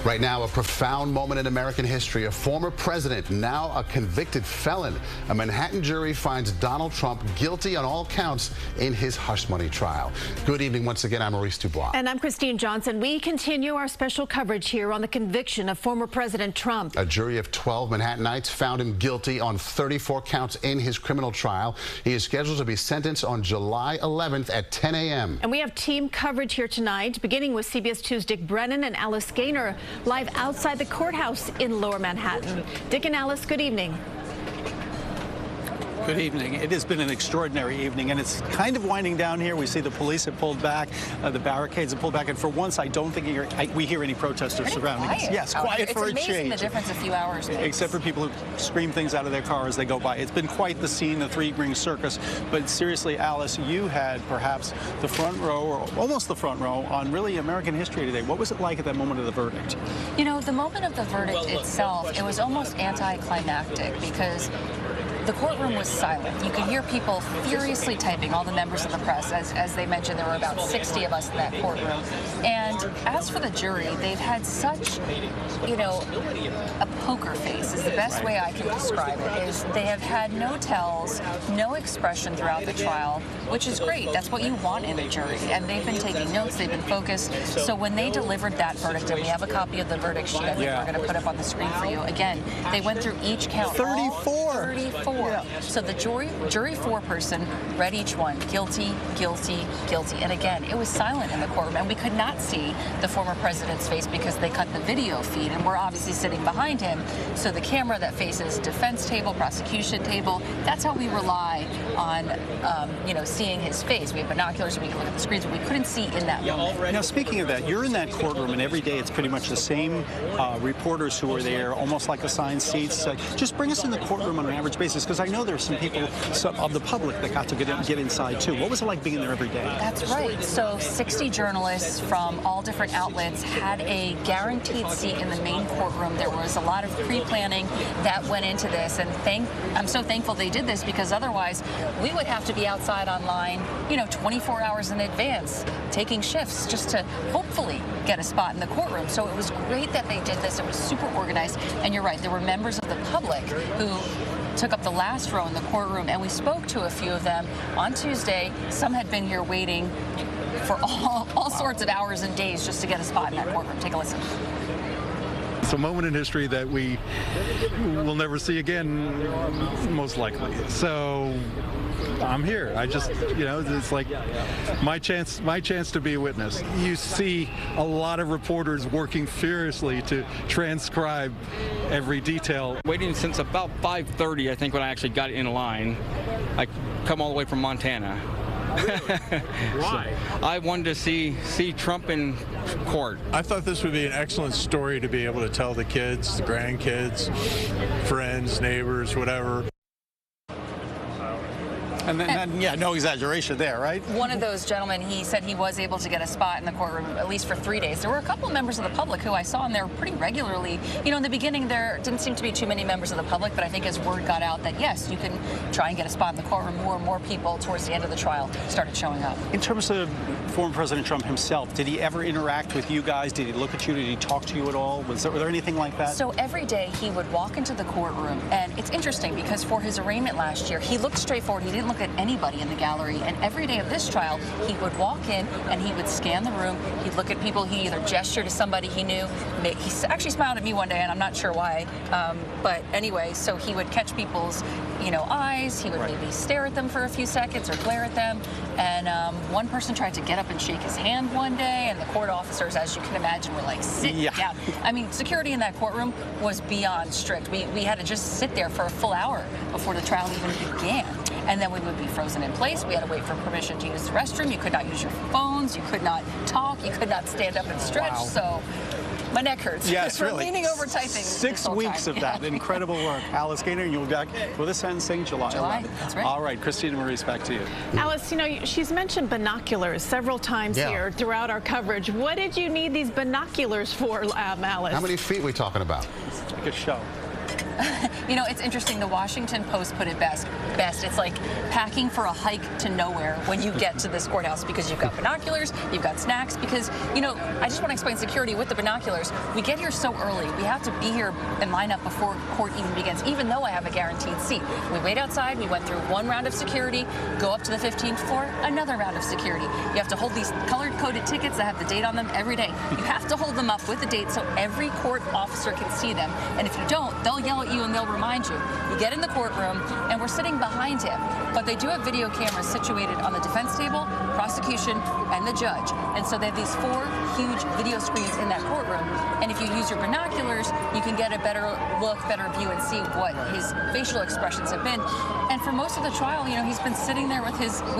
Right now, a profound moment in American history. A former president, now a convicted felon. A Manhattan jury finds Donald Trump guilty on all counts in his hush money trial. Good evening once again. I'm Maurice Dubois. And I'm Christine Johnson. We continue our special coverage here on the conviction of former President Trump. A jury of 12 Manhattanites found him guilty on 34 counts in his criminal trial. He is scheduled to be sentenced on July 11th at 10 a.m. And we have team coverage here tonight, beginning with CBS 2's Dick Brennan and Alice Gaynor, live outside the courthouse in Lower Manhattan. Dick and Alice, good evening. Good evening. It has been an extraordinary evening, and it's kind of winding down here. We see the police have pulled back, the barricades have pulled back, and for once, I don't think we hear any protesters surrounding us. Yes, quiet for a change. It's amazing the difference a few hours makes. Except for people who scream things out of their car as they go by. It's been quite the scene, the three-ring circus. But seriously, Alice, you had perhaps the front row, or almost the front row, on really American history today. What was it like at that moment of the verdict? You know, the moment of the verdict itself, it was almost anticlimactic because the courtroom was silent. You could hear people furiously typing, all the members of the press. As they mentioned, there were about 60 of us in that courtroom. And as for the jury, they've had such, you know, a poker face is the best way I can describe it, is they have had no tells, no expression throughout the trial, which is great. That's what you want in a jury. And they've been taking notes, they've been focused. So when they delivered that verdict, and we have a copy of the verdict sheet I think we're going to put up on the screen for you. Again, they went through each count. 34! 34. Yeah. So the jury foreperson read each one, guilty, guilty, guilty. And again, it was silent in the courtroom, and we could not see the former president's face because they cut the video feed, and we're obviously sitting behind him. So the camera that faces defense table, prosecution table, that's how we rely on, you know, seeing his face. We have binoculars, so we can look at the screens, but we couldn't see in that moment. Now, speaking of that, you're in that courtroom, and every day it's pretty much the same reporters who are there, almost like assigned seats. Just bring us in the courtroom on an average basis, because I know there's some people of the public that got to get inside, too. What was it like being in there every day? That's right. So 60 journalists from all different outlets had a guaranteed seat in the main courtroom. There was a lot of pre-planning that went into this, and I'm so thankful they did this, because otherwise we would have to be outside online, you know, 24 hours in advance, taking shifts just to hopefully get a spot in the courtroom. So it was great that they did this. It was super organized. And you're right, there were members of the public who took up the last row in the courtroom, and we spoke to a few of them on Tuesday. Some had been here waiting for all sorts of hours and days just to get a spot in that courtroom. Take a listen. It's a moment in history that we will never see again, most likely. So I'm here. I just, you know, it's like my chance to be a witness. You see a lot of reporters working furiously to transcribe every detail. Waiting since about 5:30, I think, when I actually got in line. I come all the way from Montana. Why? So I wanted to see Trump in court. I thought this would be an excellent story to be able to tell the kids, the grandkids, friends, neighbors, whatever. And then, yeah, no exaggeration there, right? One of those gentlemen, he said he was able to get a spot in the courtroom at least for 3 days. There were a couple of members of the public who I saw in there pretty regularly. You know, in the beginning, there didn't seem to be too many members of the public, but I think as word got out that, yes, you can try and get a spot in the courtroom, more and more people towards the end of the trial started showing up. In terms of former President Trump himself, did he ever interact with you guys? Did he look at you? Did he talk to you at all? Were there anything like that? So every day he would walk into the courtroom, and it's interesting because for his arraignment last year, he looked straight forward. He didn't look at anybody in the gallery, and every day of this trial, he would walk in and he would scan the room. He'd look at people. He either gestured to somebody he knew. He actually smiled at me one day, and I'm not sure why. But anyway, so he would catch people's, you know, eyes. He would maybe stare at them for a few seconds or glare at them. And one person tried to get up and shake his hand one day, and the court officers, as you can imagine, were like, sit down. I mean, security in that courtroom was beyond strict. We had to just sit there for a full hour before the trial even began. And then we would be frozen in place. We had to wait for permission to use the restroom. You could not use your phones. You could not talk. You could not stand up and stretch. Wow. So my neck hurts. Yes, really. Leaning over typing. 6 weeks of that. Incredible work. Alice Gaynor, you'll be back for the sentencing July 11th. That's right. All right, Christine and Maurice, back to you. Alice, you know, she's mentioned binoculars several times here throughout our coverage. What did you need these binoculars for, Alice? How many feet are we talking about? It's like a show. You know, it's interesting. The Washington Post put it best. It's like packing for a hike to nowhere when you get to this courthouse, because you've got binoculars, you've got snacks, because, you know, I just want to explain security with the binoculars. We get here so early. We have to be here and line up before court even begins, even though I have a guaranteed seat. We wait outside. We went through one round of security, go up to the 15th floor, another round of security. You have to hold these color-coded tickets that have the date on them every day. You have to hold them up with the date so every court officer can see them. And if you don't, they'll yell at you and they'll remind you. You get in the courtroom, and we're sitting behind him. But they do have video cameras situated on the defense table, prosecution, and the judge. And so they have these 4 huge video screens in that courtroom. And if you use your binoculars, you can get a better look, better view, and see what his facial expressions have been. And for most of the trial, you know, he's been sitting there with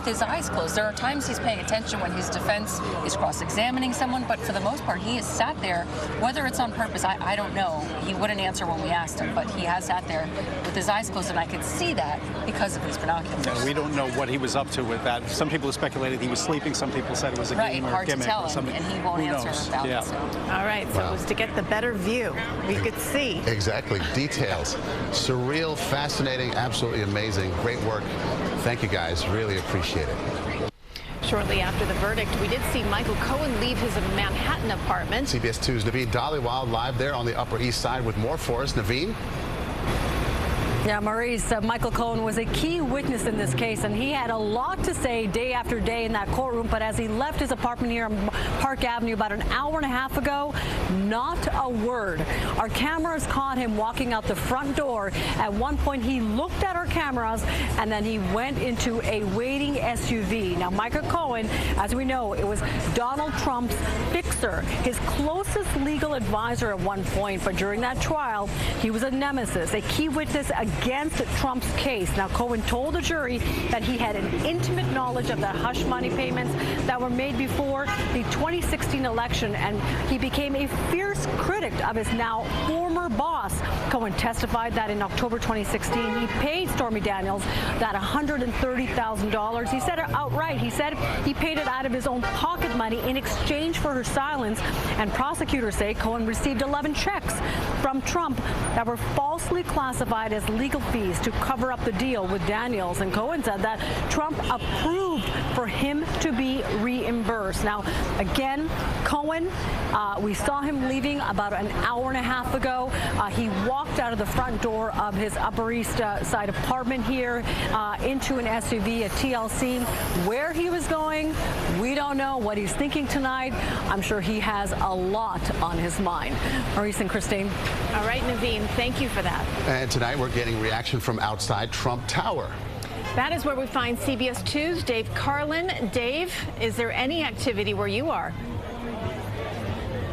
his eyes closed. There are times he's paying attention when his defense is cross-examining someone, but for the most part, he has sat there. Whether it's on purpose, I don't know. He wouldn't answer when we asked him, but he has sat there with his eyes closed, and I could see that because of these binoculars. No, we don't know what he was up to with that. Some people speculated he was sleeping. Some people said it was a game or a gimmick or something. And he won't answer about it. So. All right, so it was to get the better view. We could see. Exactly. Details. Surreal, fascinating, absolutely amazing. Great work. Thank you, guys. Really appreciate it. Shortly after the verdict, we did see Michael Cohen leave his Manhattan apartment. CBS 2's Naveen Dhaliwal live there on the Upper East Side with more for us. Naveen? Yeah, Maurice, Michael Cohen was a key witness in this case, and he had a lot to say day after day in that courtroom. But as he left his apartment here on Park Avenue about an hour and a half ago, not a word. Our cameras caught him walking out the front door. At one point, he looked at our cameras, and then he went into a waiting SUV. Now, Michael Cohen, as we know, it was Donald Trump's fixer, his closest legal advisor at one point. But during that trial, he was a nemesis, a key witness against Trump's case. Now, Cohen told the jury that he had an intimate knowledge of the hush money payments that were made before the 2016 election, and he became a fierce critic of his now former boss. Cohen testified that in October 2016, he paid Stormy Daniels that $130,000. He said it outright. He said he paid it out of his own pocket money in exchange for her silence. And prosecutors say Cohen received 11 checks from Trump that were falsely classified as legal fees to cover up the deal with Daniels. And Cohen said that Trump approved for him to be reimbursed. Now, again, Cohen, we saw him leaving about an hour and a half ago. He walked out of the front door of his Upper East Side apartment here into an SUV, a TLC. Where he was going, we don't know. What he's thinking tonight, I'm sure he has a lot on his mind. Maurice and Christine. All right, Naveen, thank you for that. And tonight we're getting reaction from outside Trump Tower. That is where we find CBS 2's Dave Carlin. Dave, is there any activity where you are?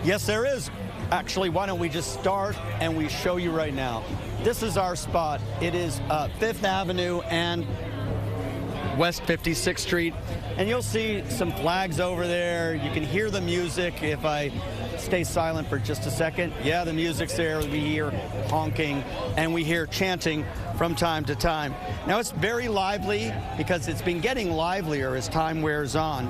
Yes, there is. Actually, why don't we just start and we show you right now. This is our spot. It is 5th Avenue and West 56th Street. And you'll see some flags over there. You can hear the music if I stay silent for just a second. Yeah, the music's there. We hear honking and we hear chanting from time to time. Now, it's very lively because it's been getting livelier as time wears on.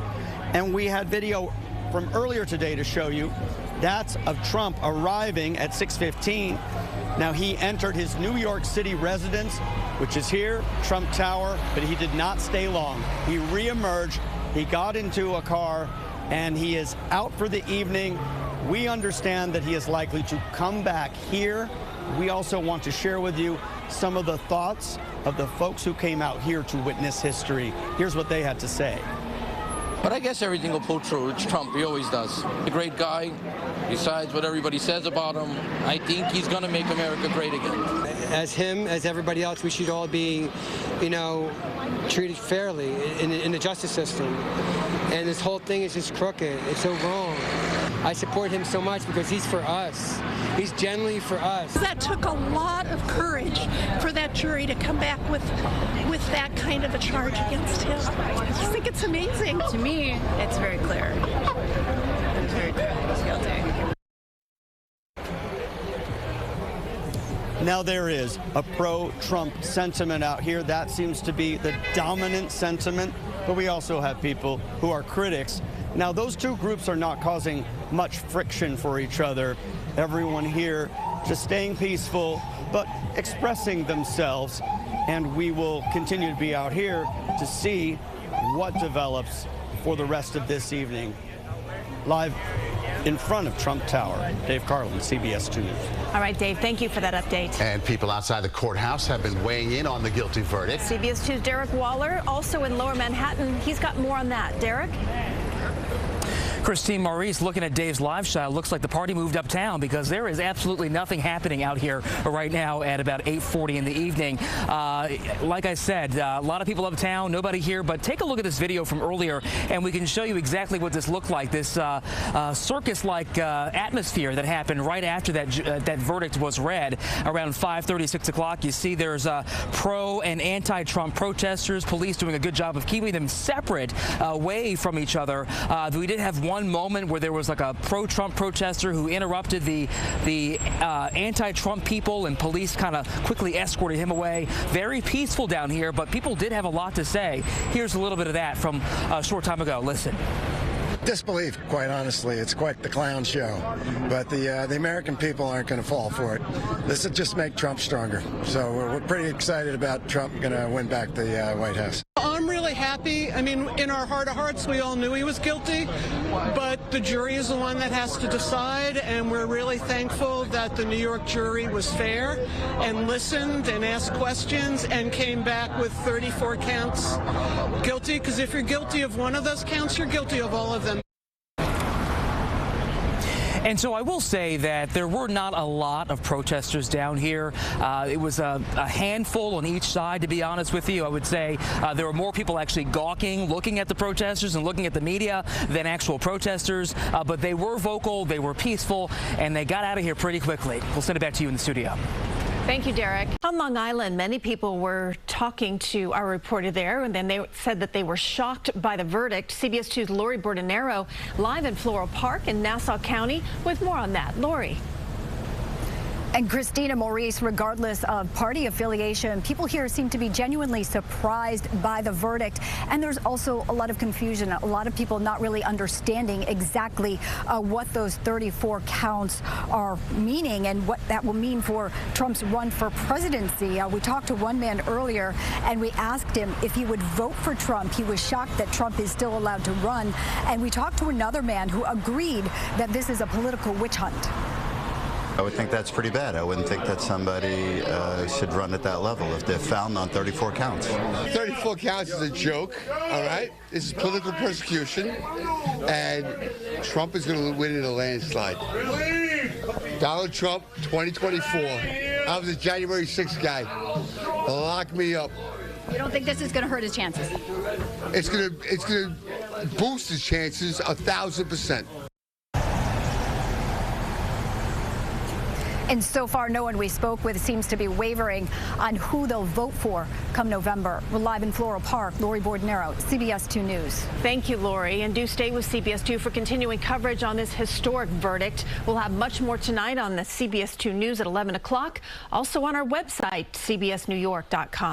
And we had video from earlier today to show you. That's of Trump arriving at 6:15. Now, he entered his New York City residence, which is here, Trump Tower, but he did not stay long. He reemerged, he got into a car, and he is out for the evening. We understand that he is likely to come back here. We also want to share with you some of the thoughts of the folks who came out here to witness history. Here's what they had to say. But I guess everything will pull through. It's Trump. He always does. A great guy. Besides what everybody says about him, I think he's going to make America great again. As him, as everybody else, we should all be, you know, treated fairly in the justice system. And this whole thing is just crooked. It's so wrong. I support him so much because he's for us. He's genuinely for us. That took a lot of courage for that jury to come back with that kind of a charge against him. I just think it's amazing. To me, it's very clear. It's very clear that he's guilty. Now there is a pro-Trump sentiment out here. That seems to be the dominant sentiment. But we also have people who are critics. Now, those two groups are not causing much friction for each other. Everyone here just staying peaceful, but expressing themselves. And we will continue to be out here to see what develops for the rest of this evening. Live in front of Trump Tower, Dave Carlin, CBS 2 News. All right, Dave, thank you for that update. And people outside the courthouse have been weighing in on the guilty verdict. CBS 2's Derek Waller, also in Lower Manhattan. He's got more on that. Derek? Christine, Maurice, looking at Dave's live shot, looks like the party moved uptown because there is absolutely nothing happening out here right now at about 8:40 in the evening. Like I said, a lot of people uptown, nobody here, but take a look at this video from earlier and we can show you exactly what this looked like, this circus-like atmosphere that happened right after that verdict was read around 5:30, 6 o'clock. You see there's pro and anti-Trump protesters, police doing a good job of keeping them separate away from each other. We did have one moment where there was like a pro-Trump protester who interrupted the anti-Trump people, and police kind of quickly escorted him away. Very peaceful down here, but people did have a lot to say. Here's a little bit of that from a short time ago. Listen. Disbelief, quite honestly. It's quite the clown show. But the American people aren't going to fall for it. This will just make Trump stronger. So we're pretty excited about Trump going to win back the White House. I'm really happy. I mean, in our heart of hearts, we all knew he was guilty, but the jury is the one that has to decide, and we're really thankful that the New York jury was fair and listened and asked questions and came back with 34 counts guilty, because if you're guilty of one of those counts, you're guilty of all of them. And so I will say that there were not a lot of protesters down here. It was a handful on each side, to be honest with you. I would say there were more people actually gawking, looking at the protesters and looking at the media than actual protesters. But they were vocal, they were peaceful, and they got out of here pretty quickly. We'll send it back to you in the studio. Thank you, Derek. On Long Island, many people were talking to our reporter there, and then they said that they were shocked by the verdict. CBS 2's Lori Bordenero live in Floral Park in Nassau County with more on that. Lori. And Christina, Maurice, regardless of party affiliation, people here seem to be genuinely surprised by the verdict. And there's also a lot of confusion, a lot of people not really understanding exactly what those 34 counts are meaning and what that will mean for Trump's run for presidency. We talked to one man earlier and we asked him if he would vote for Trump. He was shocked that Trump is still allowed to run. And we talked to another man who agreed that this is a political witch hunt. I would think that's pretty bad. I wouldn't think that somebody should run at that level if they're found on 34 counts. 34 counts is a joke, all right? This is political persecution, and Trump is going to win in a landslide. Donald Trump, 2024. I was a January 6th guy. Lock me up. You don't think this is going to hurt his chances? It's going to boost his chances 1,000%. And so far, no one we spoke with seems to be wavering on who they'll vote for come November. We're live in Floral Park. Lori Bordenero, CBS 2 News. Thank you, Lori. And do stay with CBS 2 for continuing coverage on this historic verdict. We'll have much more tonight on the CBS 2 News at 11 o'clock. Also on our website, cbsnewyork.com.